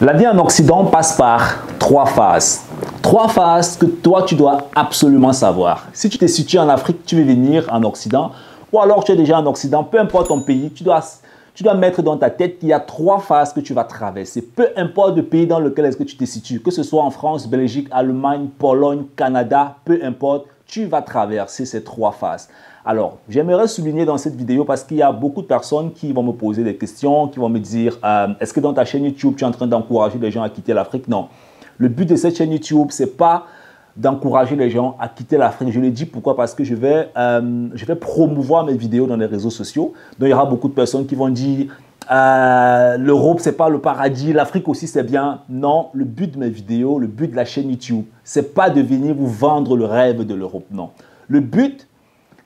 La vie en Occident passe par trois phases. Trois phases que toi, tu dois absolument savoir. Si tu te situes en Afrique, tu veux venir en Occident, ou alors tu es déjà en Occident, peu importe ton pays, tu dois mettre dans ta tête qu'il y a trois phases que tu vas traverser. Peu importe le pays dans lequel est-ce que tu te situes, que ce soit en France, Belgique, Allemagne, Pologne, Canada, peu importe, tu vas traverser ces trois phases. Alors, j'aimerais souligner dans cette vidéo parce qu'il y a beaucoup de personnes qui vont me poser des questions, qui vont me dire est-ce que dans ta chaîne YouTube, tu es en train d'encourager les gens à quitter l'Afrique? Non. Le but de cette chaîne YouTube, ce n'est pas d'encourager les gens à quitter l'Afrique. Je le dis pourquoi? Parce que je vais promouvoir mes vidéos dans les réseaux sociaux. Donc, il y aura beaucoup de personnes qui vont dire l'Europe, ce n'est pas le paradis, l'Afrique aussi, c'est bien. Non, le but de mes vidéos, le but de la chaîne YouTube, ce n'est pas de venir vous vendre le rêve de l'Europe. Non. Le but,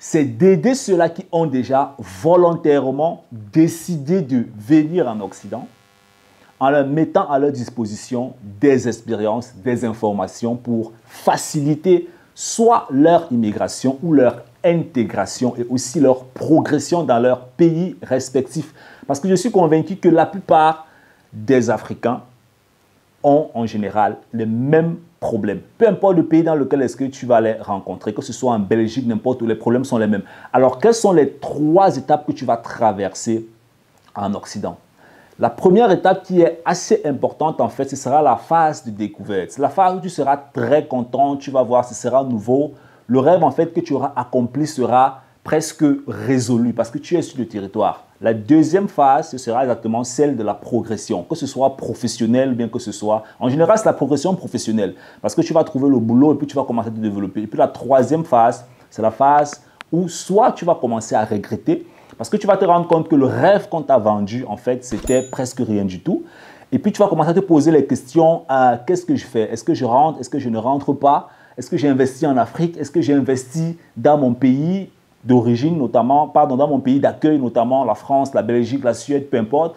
c'est d'aider ceux-là qui ont déjà volontairement décidé de venir en Occident en leur mettant à leur disposition des expériences, des informations pour faciliter soit leur immigration ou leur intégration et aussi leur progression dans leur pays respectif. Parce que je suis convaincu que la plupart des Africains ont en général les mêmes problèmes. Peu importe le pays dans lequel est-ce que tu vas les rencontrer, que ce soit en Belgique, n'importe où, les problèmes sont les mêmes. Alors, quelles sont les trois étapes que tu vas traverser en Occident? La première étape qui est assez importante, en fait, ce sera la phase de découverte. C'est la phase où tu seras très content, tu vas voir, ce sera nouveau. Le rêve, en fait, que tu auras accompli sera presque résolu parce que tu es sur le territoire. La deuxième phase, ce sera exactement celle de la progression, que ce soit professionnel, bien que ce soit... En général, c'est la progression professionnelle parce que tu vas trouver le boulot et puis tu vas commencer à te développer. Et puis la troisième phase, c'est la phase où soit tu vas commencer à regretter parce que tu vas te rendre compte que le rêve qu'on t'a vendu, en fait, c'était presque rien du tout. Et puis tu vas commencer à te poser les questions, qu'est-ce que je fais? Est-ce que je rentre? Est-ce que je ne rentre pas? Est-ce que j'ai investi en Afrique? Est-ce que j'ai investi dans mon pays d'origine, notamment, pardon, dans mon pays d'accueil, notamment la France, la Belgique, la Suède, peu importe.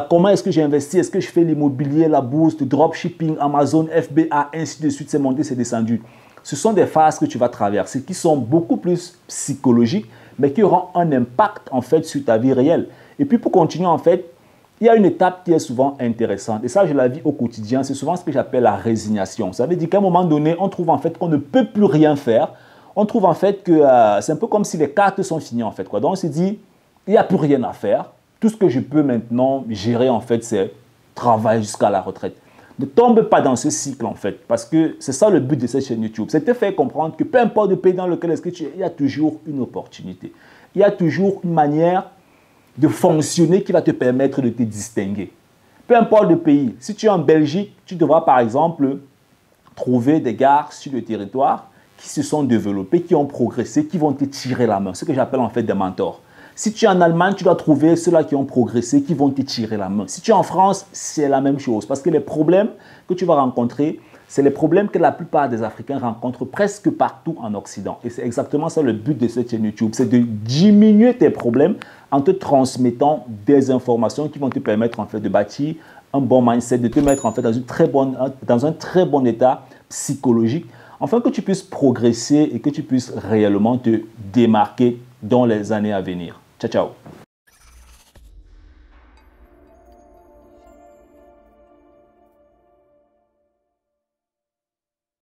Comment est-ce que j'ai investi? Est-ce que je fais l'immobilier, la bourse, le dropshipping, Amazon, FBA, ainsi de suite, c'est monté, c'est descendu. Ce sont des phases que tu vas traverser qui sont beaucoup plus psychologiques, mais qui auront un impact, en fait, sur ta vie réelle. Et puis, pour continuer, en fait, il y a une étape qui est souvent intéressante. Et ça, je la vis au quotidien. C'est souvent ce que j'appelle la résignation. Ça veut dire qu'à un moment donné, on trouve en fait qu'on ne peut plus rien faire. On trouve en fait que c'est un peu comme si les cartes sont finies en fait, quoi. Donc on se dit, il n'y a plus rien à faire. Tout ce que je peux maintenant gérer en fait, c'est travailler jusqu'à la retraite. Ne tombe pas dans ce cycle en fait, parce que c'est ça le but de cette chaîne YouTube. C'est de faire comprendre que peu importe le pays dans lequel est-ce que tu es, il y a toujours une opportunité. Il y a toujours une manière de fonctionner qui va te permettre de te distinguer. Peu importe le pays. Si tu es en Belgique, tu devras par exemple trouver des gars sur le territoire qui se sont développés, qui ont progressé, qui vont te tirer la main. Ce que j'appelle en fait des mentors. Si tu es en Allemagne, tu dois trouver ceux-là qui ont progressé, qui vont te tirer la main. Si tu es en France, c'est la même chose. Parce que les problèmes que tu vas rencontrer, c'est les problèmes que la plupart des Africains rencontrent presque partout en Occident. Et c'est exactement ça le but de cette chaîne YouTube. C'est de diminuer tes problèmes en te transmettant des informations qui vont te permettre en fait de bâtir un bon mindset, de te mettre en fait dans un très bon état psychologique, afin que tu puisses progresser et que tu puisses réellement te démarquer dans les années à venir. Ciao, ciao.